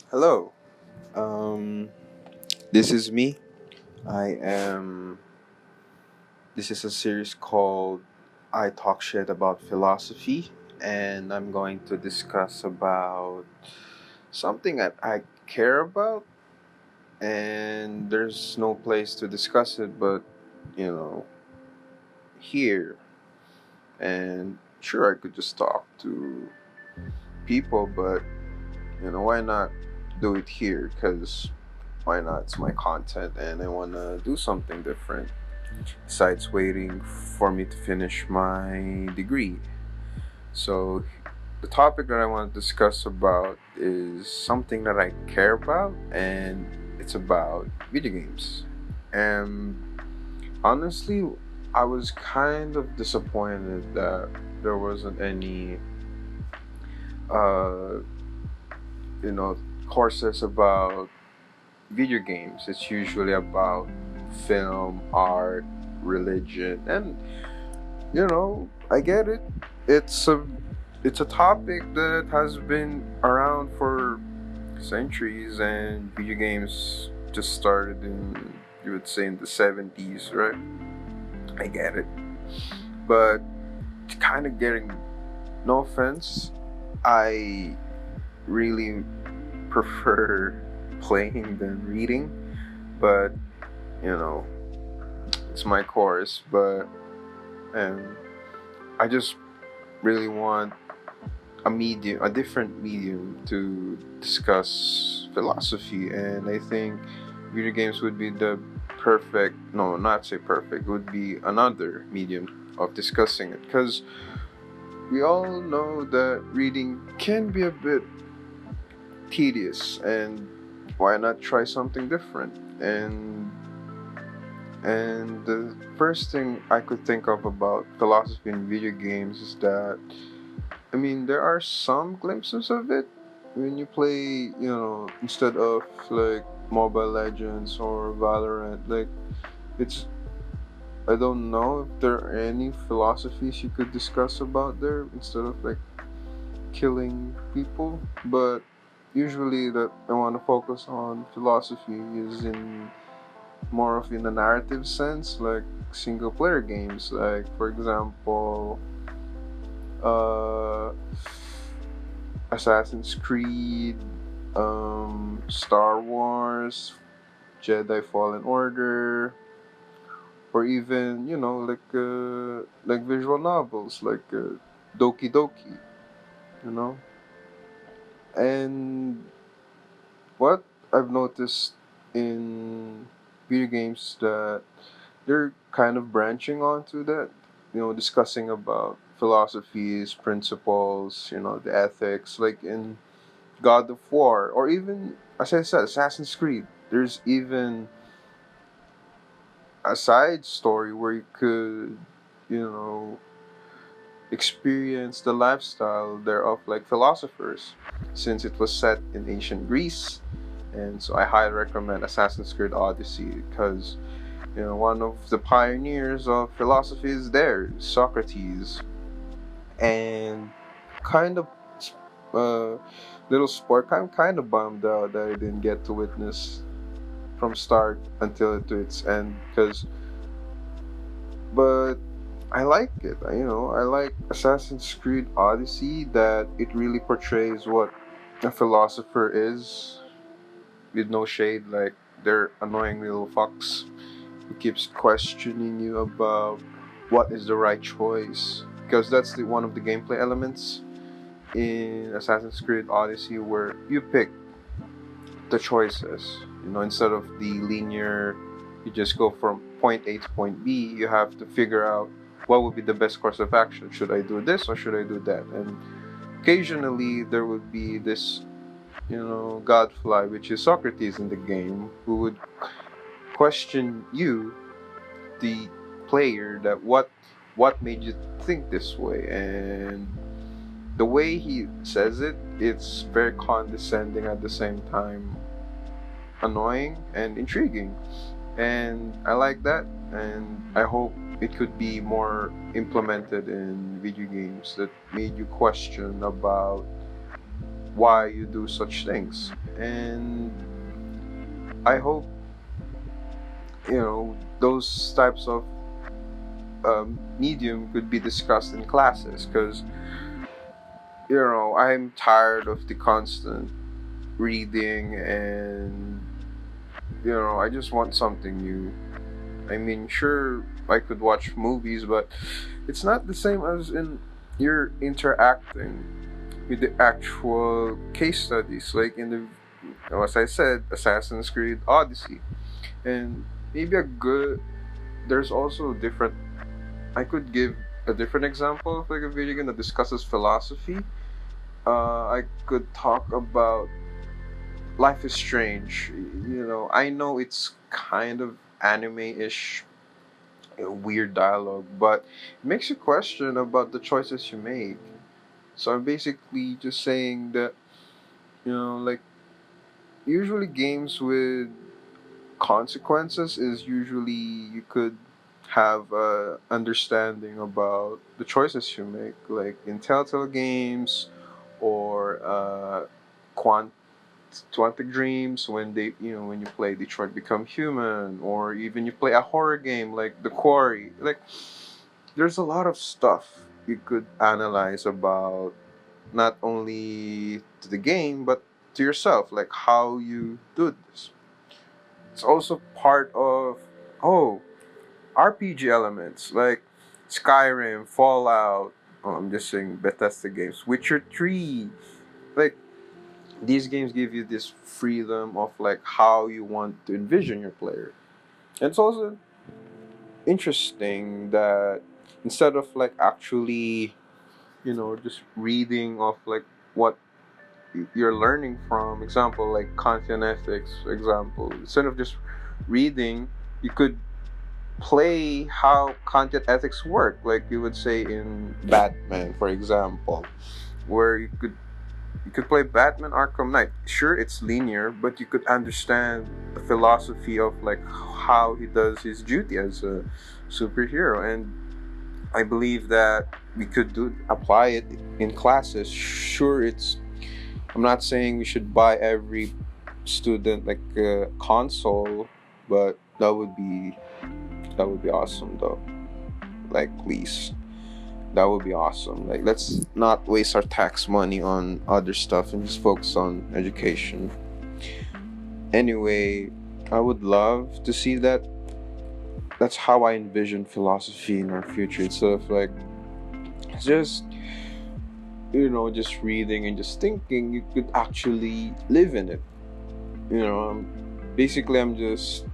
Hello. Um, this is me. I am. This is a series called "I Talk Shit About Philosophy," and I'm going to discuss about something that I care about, and there's no place to discuss it, but you know, here. And sure, I could just talk to people, but why not do it here? Because why not? It's my content, and I want to do something different besides waiting for me to finish my degree. So, the topic that I want to discuss about is something that I care about, and it's about video games. And honestly, I was kind of disappointed that there wasn't any, uh, you know, courses about video games. It's usually about film, art, religion, and I get it. It's a it's a topic that has been around for centuries, and video games just started in, you would say, in the 70s, right? I get it, but kind of getting, no offense, I really prefer playing than reading, but you know it's my course. But and I just really want a different medium to discuss philosophy, and I think video games would be the perfect, no, not say perfect, would be another medium of discussing it, because we all know that reading can be a bit tedious, and why not try something different? And the first thing I could think of about philosophy in video games is that, I mean, there are some glimpses of it when you play, instead of like Mobile Legends or Valorant. Like, it's, I don't know if there are any philosophies you could discuss about there instead of like killing people. But usually, that I want to focus on philosophy is in more of in a narrative sense, like single player games. Like, for example, uh, Assassin's Creed, Star Wars, Jedi Fallen Order, or even like visual novels like Doki Doki, you know. And what I've noticed in video games that they're kind of branching onto that, discussing about philosophies, principles, the ethics, like in God of War, or even, as I said, Assassin's Creed. There's even a side story where you could, you know, experience the lifestyle thereof, like philosophers, since it was set in ancient Greece. And so I highly recommend Assassin's Creed Odyssey because, one of the pioneers of philosophy is there, Socrates. And kind of, uh, little sport, I'm kind of bummed out that I didn't get to witness from start until to its end, because but I like it. I like Assassin's Creed Odyssey, that it really portrays what a philosopher is, with no shade. Like, they're annoying little fucks who keeps questioning you about what is the right choice, because that's one of the gameplay elements in Assassin's Creed Odyssey, where you pick the choices. Instead of the linear, you just go from point A to point B. You have to figure out what would be the best course of action. Should I do this or should I do that? And occasionally there would be this, godfly, which is Socrates in the game, who would question you, the player, that what made you think this way. And the way he says it, it's very condescending, at the same time annoying and intriguing. And I like that, and I hope it could be more implemented in video games, that made you question about why you do such things. And I hope, those types of medium could be discussed in classes, because, I'm tired of the constant reading, and, I just want something new. I mean, sure, I could watch movies, but it's not the same as in you're interacting with the actual case studies, like in the, as I said, Assassin's Creed Odyssey. And maybe a good, there's also different, I could give a different example of like a video game that discusses philosophy. I could talk about Life is Strange. I know it's kind of anime-ish, weird dialogue, but it makes you question about the choices you make. So I'm basically just saying that, like, usually games with consequences is usually you could have a understanding about the choices you make, like in Telltale games, or Quantic Dreams, when when you play Detroit Become Human, or even you play a horror game like The Quarry. Like, there's a lot of stuff you could analyze about, not only to the game but to yourself, like how you do this. It's also part of, oh, RPG elements like Skyrim, Fallout. Oh, I'm just saying Bethesda games, Witcher 3. Like, these games give you this freedom of like how you want to envision your player. And it's also interesting that instead of like actually, just reading of like what you're learning from, example like content ethics, example, instead of just reading, you could play how content ethics work, like you would say in Batman, for example, where you could play Batman Arkham Knight. Sure, it's linear, but you could understand the philosophy of like how he does his duty as a superhero. And I believe that we could apply it in classes. Sure, it's, I'm not saying we should buy every student like a console, but that would be awesome though. Like, please, that would be awesome. Like, let's not waste our tax money on other stuff and just focus on education. Anyway, I would love to see that. That's how I envision philosophy in our future. Instead of like just just reading and just thinking, you could actually live in it. Basically, I'm just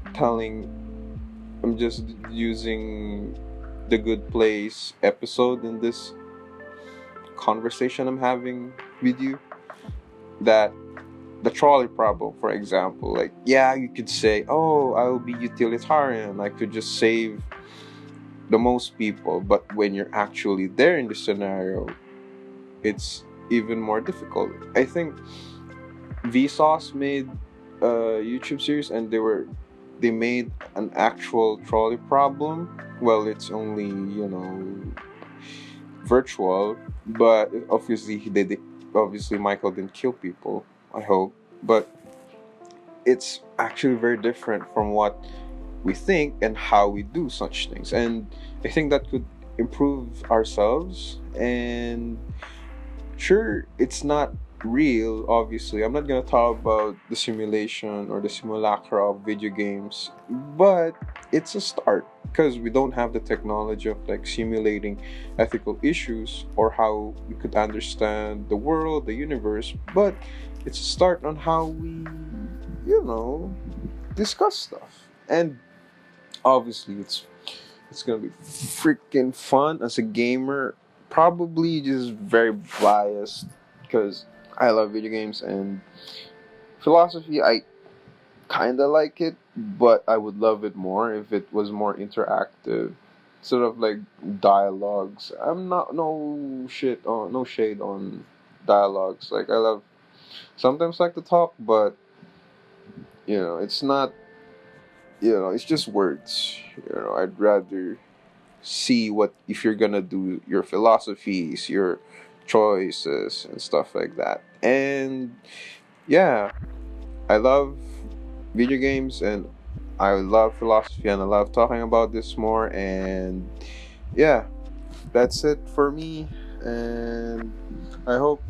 using the Good Place episode in this conversation I'm having with you, that the trolley problem, for example, like, yeah, you could say, oh, I'll be utilitarian, I could just save the most people, but when you're actually there in the scenario, it's even more difficult. I think Vsauce made a YouTube series, and they made an actual trolley problem. Well, it's only virtual, but obviously obviously Michael didn't kill people, I hope, but it's actually very different from what we think and how we do such things. And I think that could improve ourselves. And sure, it's not real, obviously. I'm not gonna talk about the simulation or the simulacra of video games, but it's a start, because we don't have the technology of like simulating ethical issues or how we could understand the world, the universe, but it's a start on how we, discuss stuff. And obviously, it's gonna be freaking fun as a gamer. Probably just very biased, because I love video games, and philosophy, I kind of like it, but I would love it more if it was more interactive, sort of like dialogues. I'm not no shade on dialogues. Like, I love sometimes like to talk, but it's not. It's just words. I'd rather see what, if you're gonna do your philosophies, your choices, and stuff like that. And yeah, I love video games, and I love philosophy, and I love talking about this more. And yeah, that's it for me. And I hope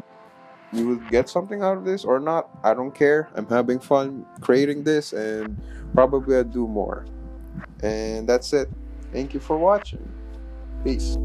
you will get something out of this or not. I don't care. I'm having fun creating this, and probably I'll do more. And that's it. Thank you for watching. Peace.